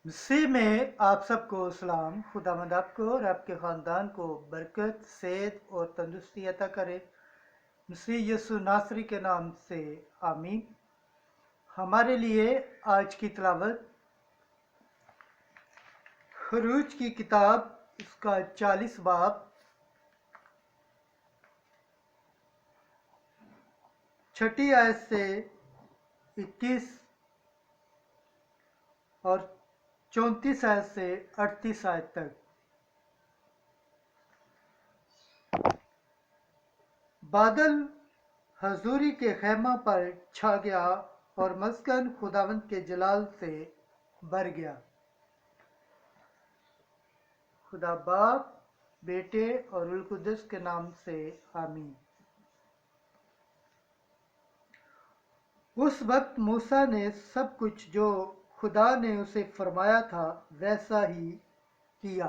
मसीह में आप सबको सलाम। खुदावंद आपको और आपके ख़ानदान को बरकत, सेहत और तंदुरुस्ती अता करे। मसीह यसु नासरी के नाम से आमीन। हमारे लिए आज की तिलावत खरूज की किताब, उसका 40 बाब, 6 आयत से 21 और 34 आयत से 38 आयत तक। बादल हजूरी के खैमा पर छा गया और मस्कन खुदावंद के जलाल से भर गया। खुदा बाप, बेटे और रूह कुद्दुस के नाम से आमीन। उस वक्त मूसा ने सब कुछ जो खुदा ने उसे फरमाया था वैसा ही किया।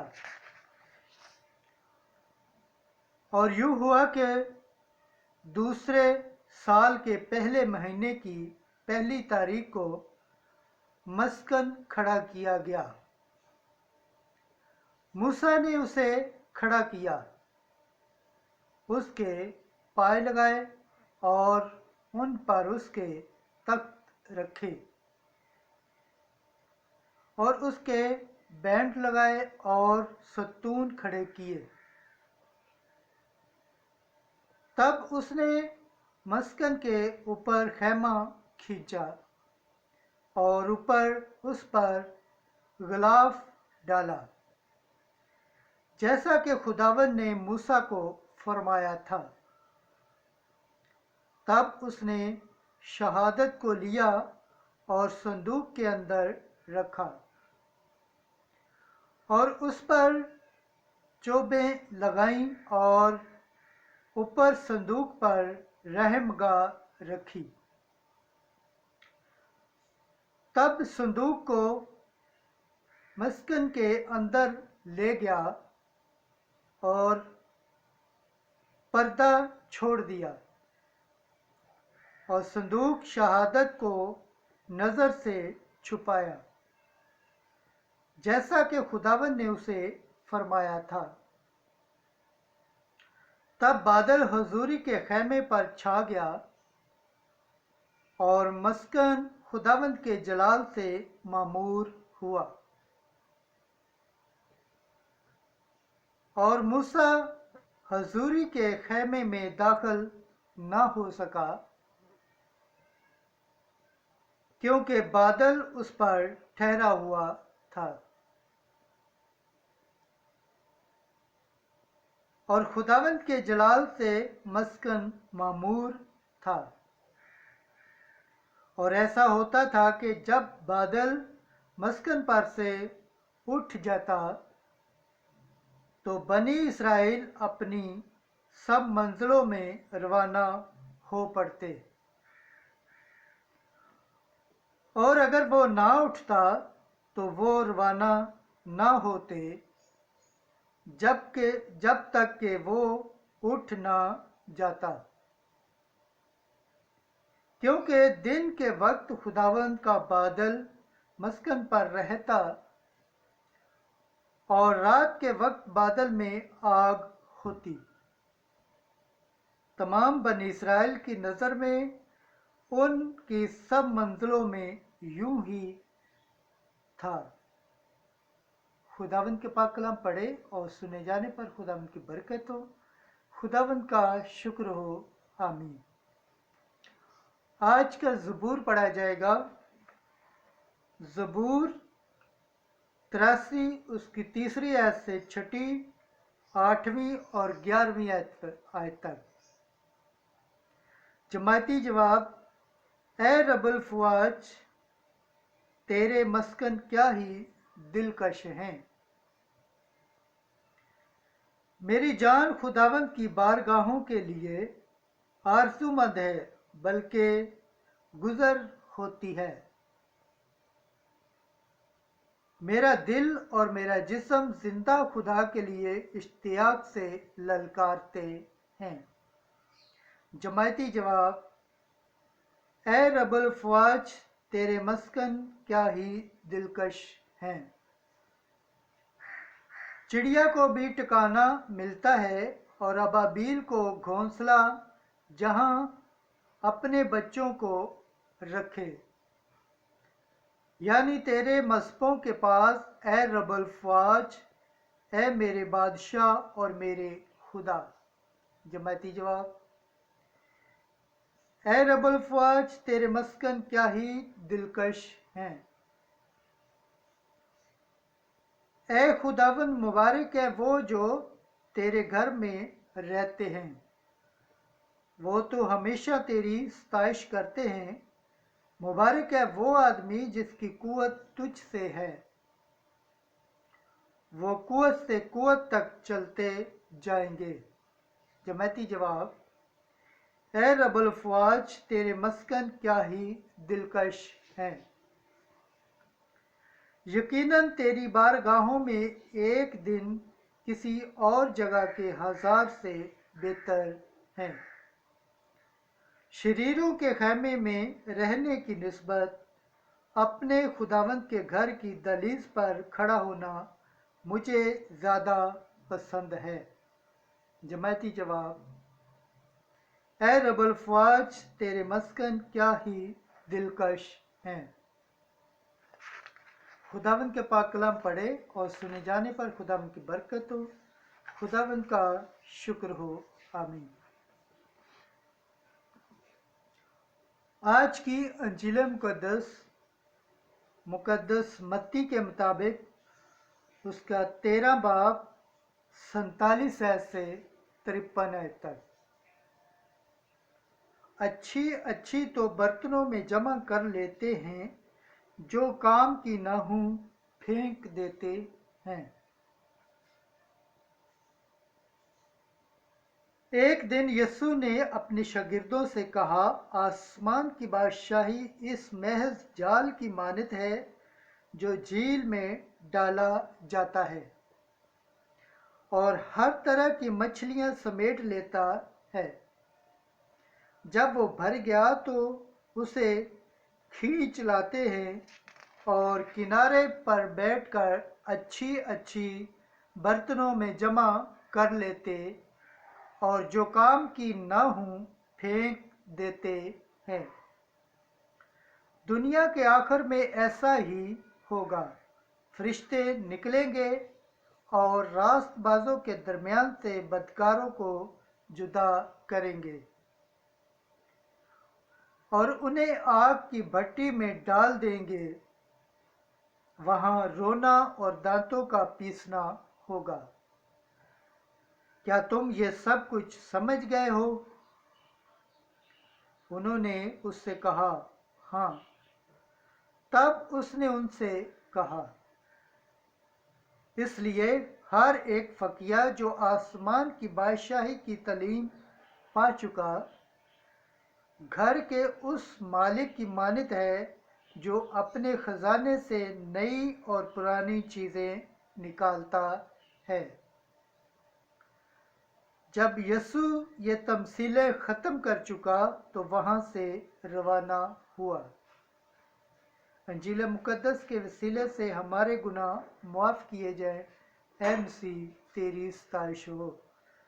और यूं हुआ कि दूसरे साल के पहले महीने की पहली तारीख को मस्कन खड़ा किया गया। मूसा ने उसे खड़ा किया, उसके पाए लगाए और उन पर उसके तख्त रखे और उसके बैंड लगाए और सतून खड़े किए। तब उसने मस्कन के ऊपर खैमा खींचा और ऊपर उस पर गिलाफ डाला, जैसा कि खुदावंद ने मूसा को फरमाया था। तब उसने शहादत को लिया और संदूक के अंदर रखा और उस पर चोबें लगाईं और ऊपर संदूक पर रहमगाह रखी। तब संदूक को मस्कन के अंदर ले गया और पर्दा छोड़ दिया और संदूक शहादत को नज़र से छुपाया, जैसा कि खुदावंद ने उसे फरमाया था। तब बादल हजूरी के खैमे पर छा गया और मस्कन खुदावंद के जलाल से मामूर हुआ। और मूसा हजूरी के खैमे में दाखिल ना हो सका, क्योंकि बादल उस पर ठहरा हुआ था और खुदावंद के जलाल से मस्कन मामूर था। और ऐसा होता था कि जब बादल मस्कन पर से उठ जाता तो बनी इसराइल अपनी सब मंजिलों में रवाना हो पड़ते, और अगर वो ना उठता तो वो रवाना ना होते जब तक कि वो उठ ना जाता, क्योंकि दिन के वक्त खुदावंद का बादल मस्कन पर रहता और रात के वक्त बादल में आग होती। तमाम बनी इसराइल की नज़र में उनकी सब मंजिलों में यूं ही था। खुदावंद के पाक कलाम पढ़े और सुने जाने पर खुदावंद की बरकत हो, खुदावंद का शुक्र हो। आमीन। आज का ज़बूर पढ़ा जाएगा। ज़बूर 83 उसकी 3री आयत से 6ठी, 8वीं और 11वीं आयत तक। जमाती जवाब, ए रब्बुल फ़वाज, तेरे मस्कन क्या ही दिलकश हैं। मेरी जान खुदावंद की बारगाहों के लिए आरज़ूमंद है, बल्कि गुज़र होती है। मेरा दिल और मेरा जिस्म जिंदा खुदा के लिए इश्तियाक से ललकारते हैं। जमायती जवाब, ए रब्बुल फ़वाज, तेरे मस्कन क्या ही दिलकश हैं। चिड़िया को भी ठिकाना मिलता है और अबाबील को घोंसला जहां अपने बच्चों को रखे। यानी तेरे मस्पों के पास ए रब्बुल फ़वाज, ए मेरे बादशाह और मेरे खुदा। जमाती जवाब, ए रब्बुल फ़वाज, तेरे मस्कन क्या ही दिलकश हैं। ए खुदावंद, मुबारक है वो जो तेरे घर में रहते हैं, वो तो हमेशा तेरी सताइश करते हैं। मुबारक है वो आदमी जिसकी कुव्वत तुझ से है, वो कुव्वत से कुव्वत तक चलते जाएंगे। जमाती जवाब, ए रब्बुल फ़वाज, तेरे मस्कन क्या ही दिलकश हैं। यकीनन तेरी बारगाहों में एक दिन किसी और जगह के हजार से बेहतर हैं। शरीरों के खैमे में रहने की निस्बत अपने खुदावंद के घर की दहलीज पर खड़ा होना मुझे ज़्यादा पसंद है। जमाती जवाब, ए रब्बुल फ़वाज, तेरे मस्कन क्या ही दिलकश हैं। खुदावंद के पाक कलाम पढ़े और सुने जाने पर खुदावंद की बरकत हो, खुदावंद का शुक्र हो। आमीन। आज की अंजील मुकद्दस मत्ती के मुताबिक उसका 13 बाब 47 आयत से 53 आयत तक। अच्छी अच्छी तो बर्तनों में जमा कर लेते हैं, जो काम की न हों फेंक देते हैं। एक दिन यीशु ने अपने शागिर्दों से कहा, आसमान की बादशाही इस महज जाल की मानत है जो झील में डाला जाता है और हर तरह की मछलियां समेट लेता है। जब वो भर गया तो उसे खींच लाते हैं और किनारे पर बैठकर अच्छी अच्छी बर्तनों में जमा कर लेते और जो काम की न हों फेंक देते हैं। दुनिया के आखिर में ऐसा ही होगा। फरिश्ते निकलेंगे और रास्तबाजों के दरमियान से बदकारों को जुदा करेंगे और उन्हें आग की भट्टी में डाल देंगे। वहां रोना और दांतों का पीसना होगा। क्या तुम ये सब कुछ समझ गए हो? उन्होंने उससे कहा, हाँ। तब उसने उनसे कहा, इसलिए हर एक फकीहा जो आसमान की बादशाही की तालीम पा चुका, घर के उस मालिक की मानत है जो अपने खजाने से नई और पुरानी चीज़ें निकालता है। जब यीशु ये तमसीलें ख़त्म कर चुका तो वहाँ से रवाना हुआ। अंजील मुकद्दस के वसीले से हमारे गुनाह माफ़ किए जाएं। ऐ मसीह, तेरी सताइश हो।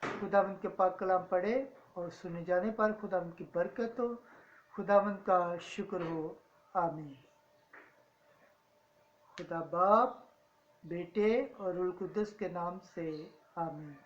खुदावंद के पाक कलाम पढ़े और सुने जाने पर खुदावंद की बरकत हो, खुदावंद का शुक्र हो। आमीन। खुदा बाप, बेटे और रूह कुद्दस के नाम से आमीन।